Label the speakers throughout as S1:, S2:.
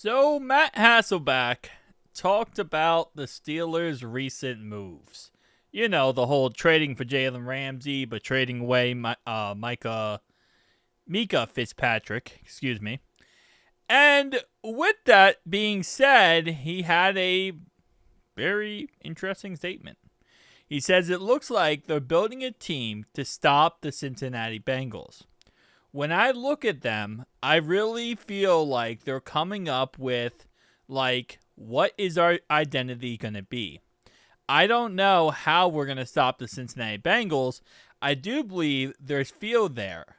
S1: So Matt Hasselback talked about the Steelers' recent moves. You know, the whole trading for Jalen Ramsey, but trading away Mika Fitzpatrick, excuse me. And with that being said, he had a very interesting statement. He says it looks like they're building a team to stop the Cincinnati Bengals. When I look at them, I really feel like they're coming up with, what is our identity going to be? I don't know how we're going to stop the Cincinnati Bengals. I do believe there's fear there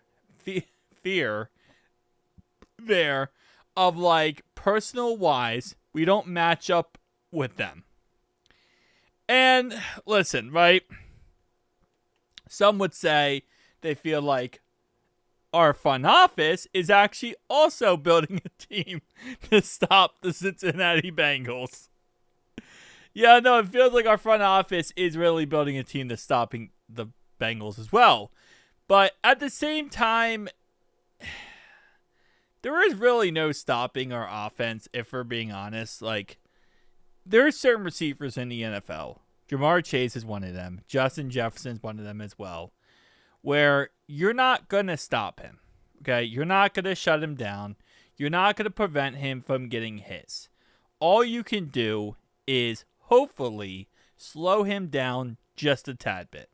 S1: of, personal wise, we don't match up with them. And listen, right? Some would say they feel like our front office is actually also building a team to stop the Cincinnati Bengals. Yeah, no, it feels like our front office is really building a team that's stopping the Bengals as well. But at the same time, there is really no stopping our offense, if we're being honest. There are certain receivers in the NFL. Jamar Chase is one of them. Justin Jefferson's one of them as well. Where you're not going to stop him. Okay? You're not going to shut him down. You're not going to prevent him from getting his. All you can do is hopefully slow him down just a tad bit.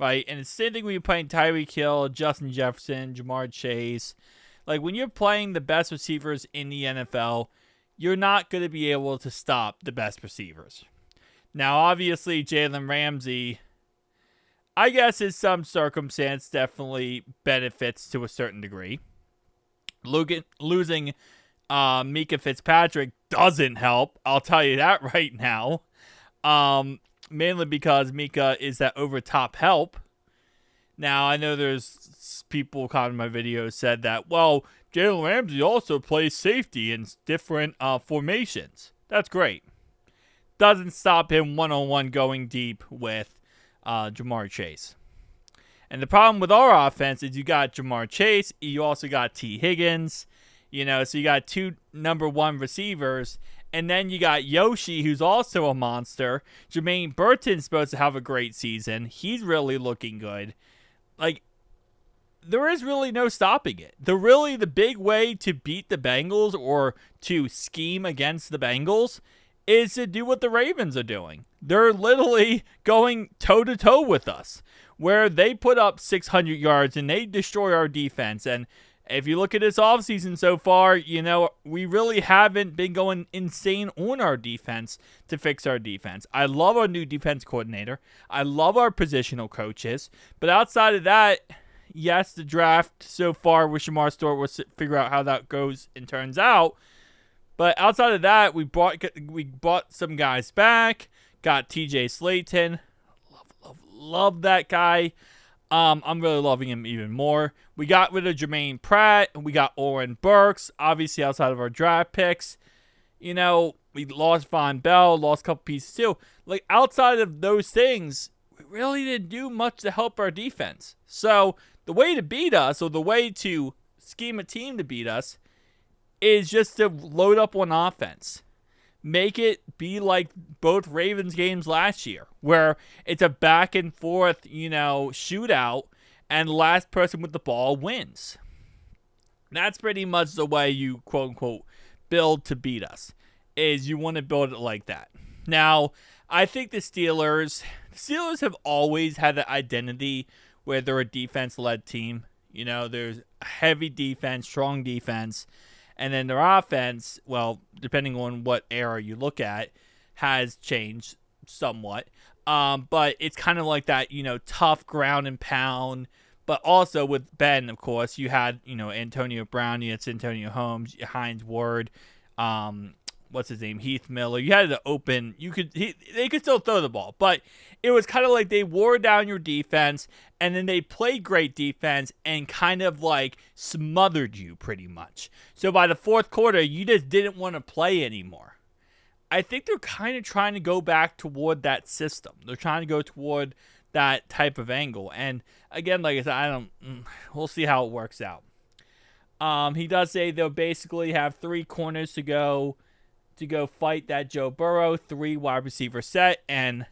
S1: Right? And it's the same thing when you're playing Tyreek Hill, Justin Jefferson, Jamar Chase. When you're playing the best receivers in the NFL, you're not going to be able to stop the best receivers. Now, obviously, Jalen Ramsey, I guess in some circumstance, definitely benefits to a certain degree. Losing Mika Fitzpatrick doesn't help. I'll tell you that right now. Mainly because Mika is that over-top help. Now, I know there's people commenting my videos said that, well, Jalen Ramsey also plays safety in different formations. That's great. Doesn't stop him one-on-one going deep with Jamar Chase. And the problem with our offense is you got Jamar Chase, you also got T. Higgins, so you got two number one receivers, and then you got Yoshi, who's also a monster. Jermaine Burton's supposed to have a great season. He's really looking good. There is really no stopping it. The big way to beat the Bengals or to scheme against the Bengals is to do what the Ravens are doing. They're literally going toe-to-toe with us, where they put up 600 yards and they destroy our defense. And if you look at this offseason so far, we really haven't been going insane on our defense to fix our defense. I love our new defense coordinator. I love our positional coaches. But outside of that, yes, the draft so far with Shamar Stewart, we'll figure out how that goes and turns out. But outside of that, we brought some guys back. Got TJ Slayton. Love that guy. I'm really loving him even more. We got rid of Jermaine Pratt. We got Oren Burks. Obviously, outside of our draft picks. We lost Von Bell. Lost a couple pieces too. Outside of those things, we really didn't do much to help our defense. So, the way to beat us, or the way to scheme a team to beat us, is just to load up on offense. Make it be like both Ravens games last year, where it's a back and forth, shootout, and the last person with the ball wins. That's pretty much the way you, quote unquote, build to beat us, is you want to build it like that. Now, I think the Steelers have always had the identity where they're a defense-led team. There's heavy defense, strong defense. And then their offense, well, depending on what era you look at, has changed somewhat. But it's kind of like that, tough ground and pound. But also with Ben, of course, you had, Antonio Brown, you had Antonio Holmes, Hines Ward, what's his name, Heath Miller. You had to open. They could still throw the ball, but it was kind of like they wore down your defense, and then they played great defense and kind of smothered you pretty much. So by the fourth quarter, you just didn't want to play anymore. I think they're kind of trying to go back toward that system. They're trying to go toward that type of angle. And again, like I said, we'll see how it works out. He does say they'll basically have 3 corners to go fight that Joe Burrow 3 wide receiver set, and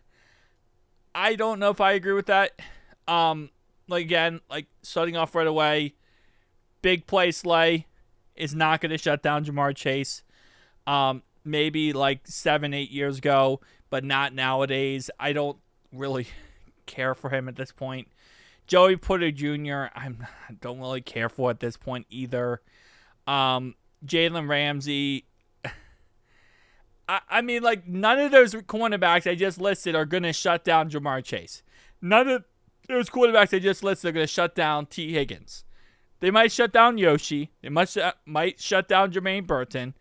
S1: I don't know if I agree with that. Again, starting off right away, big play Slay is not going to shut down Jamar Chase. Maybe 7-8 years ago, but not nowadays. I don't really care for him at this point. Joey Porter Jr., I don't really care for at this point either. Jalen Ramsey, I mean, none of those cornerbacks I just listed are going to shut down Jamar Chase. None of those quarterbacks I just listed are going to shut down T. Higgins. They might shut down Yoshi. They might shut down Jermaine Burton.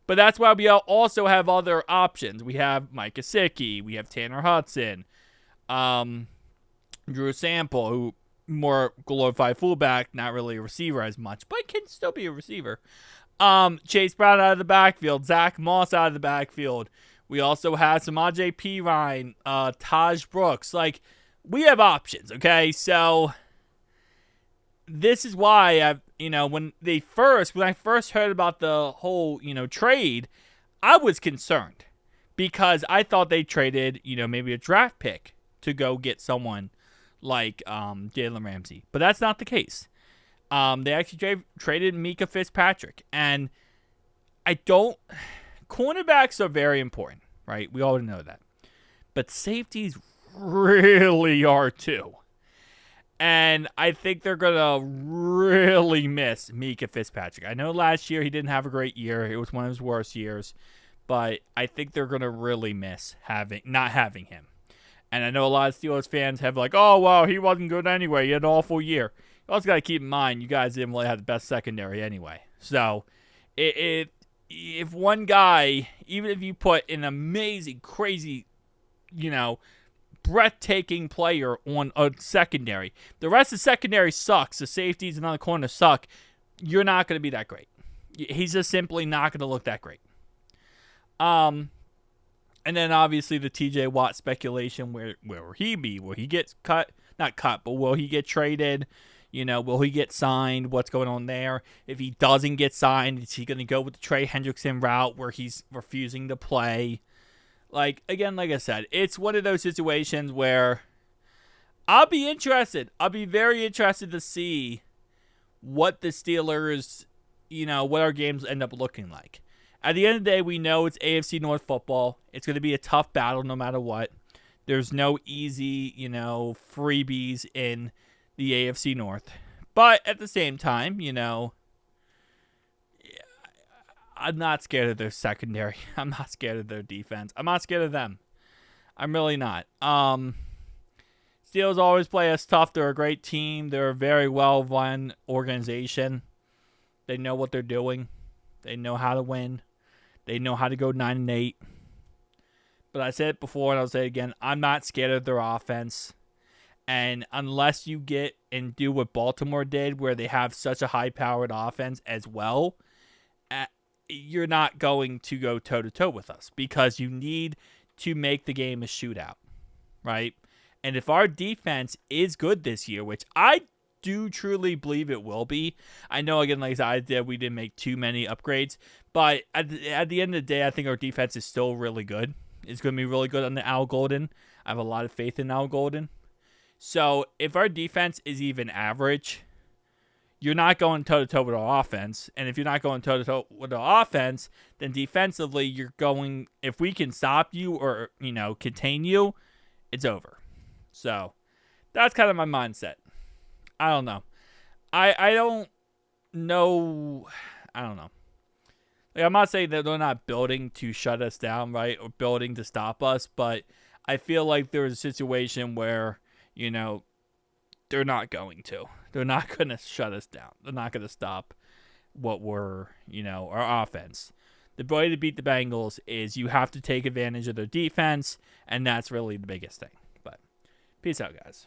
S1: But that's why we also have other options. We have Mike Gesicki. We have Tanner Hudson. Drew Sample, who more glorified fullback, not really a receiver as much, but can still be a receiver. Chase Brown out of the backfield. Zach Moss out of the backfield. We also have Samaje Perine, Taj Brooks. We have options, okay? So this is why when I first heard about the whole, trade, I was concerned because I thought they traded, maybe a draft pick to go get someone like Jalen Ramsey. But that's not the case. They actually traded Mika Fitzpatrick. And cornerbacks are very important, right? We all know that. But safeties really are too. And I think they're going to really miss Mika Fitzpatrick. I know last year he didn't have a great year. It was one of his worst years. But I think they're going to really miss not having him. And I know a lot of Steelers fans have oh, well, he wasn't good anyway. He had an awful year. You also got to keep in mind, you guys didn't really have the best secondary anyway. So, if one guy, even if you put an amazing, crazy, breathtaking player on a secondary, the rest of the secondary sucks. The safeties and on the corner suck. You're not going to be that great. He's just simply not going to look that great. And then obviously the TJ Watt speculation, where will he be? Will he get cut? Not cut, but will he get traded? Will he get signed? What's going on there? If he doesn't get signed, is he going to go with the Trey Hendrickson route where he's refusing to play? Again, like I said, it's one of those situations where I'll be interested. I'll be very interested to see what the Steelers, what our games end up looking like. At the end of the day, we know it's AFC North football. It's going to be a tough battle no matter what. There's no easy, freebies in the AFC North. But at the same time, I'm not scared of their secondary. I'm not scared of their defense. I'm not scared of them. I'm really not. Steelers always play us tough. They're a great team. They're a very well-run organization. They know what they're doing. They know how to win. They know how to go 9-8. But I said it before, and I'll say it again. I'm not scared of their offense. And unless you get and do what Baltimore did, where they have such a high-powered offense as well, you're not going to go toe-to-toe with us because you need to make the game a shootout, right? And if our defense is good this year, which I do truly believe it will be. I know, again, like I said, we didn't make too many upgrades, but at the end of the day, I think our defense is still really good. It's going to be really good under Al Golden. I have a lot of faith in Al Golden. So if our defense is even average, you're not going toe-to-toe with our offense. And if you're not going toe-to-toe with our offense, then defensively, you're going, if we can stop you or, contain you, it's over. So that's kind of my mindset. I don't know. I don't know. I don't know. I'm not saying that they're not building to shut us down, right? Or building to stop us. But I feel like there's a situation where, they're not going to. They're not going to shut us down. They're not going to stop what we're, our offense. The way to beat the Bengals is you have to take advantage of their defense. And that's really the biggest thing. But peace out, guys.